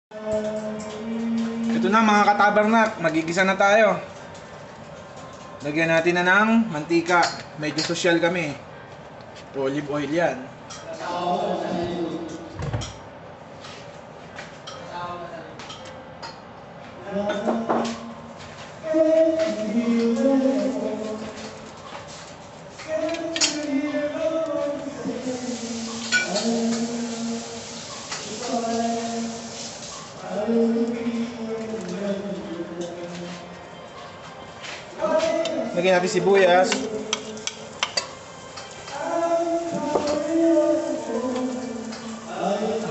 Ito na mga katabarnak, magigisa na tayo. Lagyan natin na ng mantika. Medyo social kami. Olive oil yan. Lagyan natin sibuyas.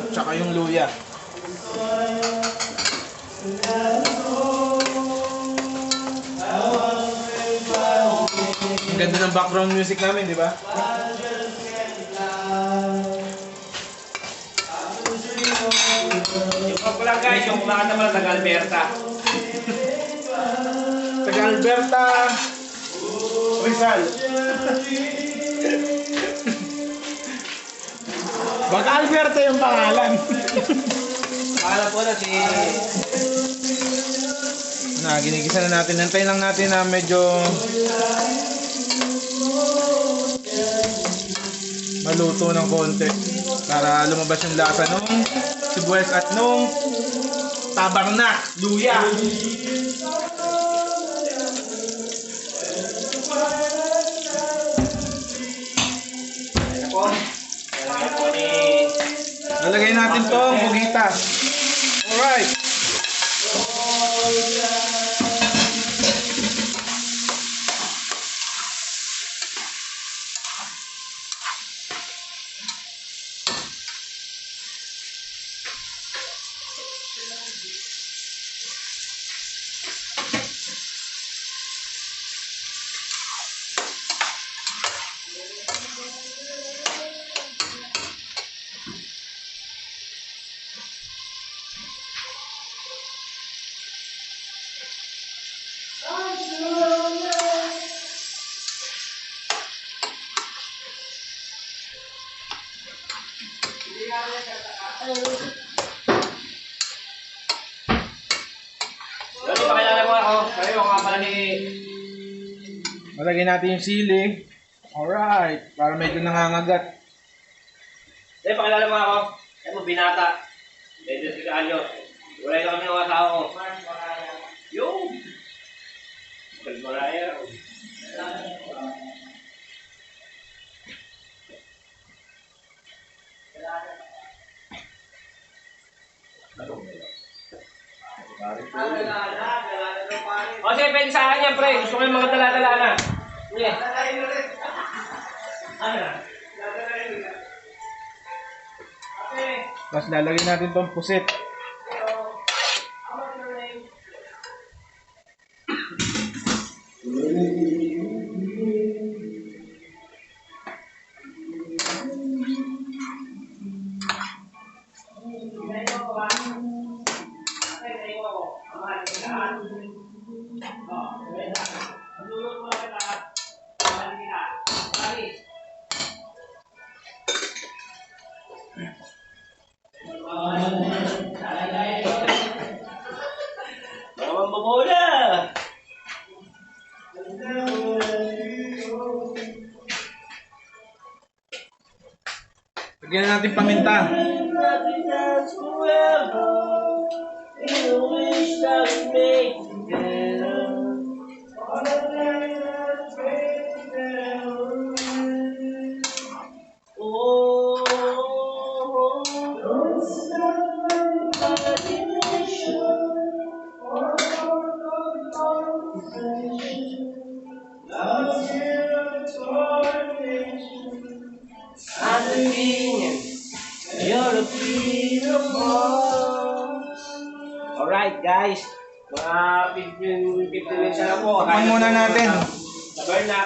Tsaka yung luya. Ang ganda ng background music namin, di ba? Yung pala guys, yung kumakanta pala Taga-Alberta. Taga-Alberta Rizal. Baka Alberta yung pangalan. Akala po na si... Ginigisa na natin. Nantayin lang natin na medyo maluto ng konti para lumabas yung lasa nung sibuyas at nung tabarnak, luya. Lalagay natin tong bugitas. Alright. Lodi, pakilala mo ako. Kayo nga pala ni... Malagay natin yung sili. Alright. Para medyo nangangagat. Lodi, pakilala mo ako. Kaya mo binata. Medyo si Alyo. Wala yung kami ng asawa ko. Yung! Kalmaraya. O sige, pwede sa akin yan, pre. Gusto ko yung mga dala-dala na. Sige. Tapos lalagay natin tong pusit. Bawang babola! Lagyan na natin paminta. Alright guys, mga 15 minutes na lang po. Takpan muna natin. Burn na.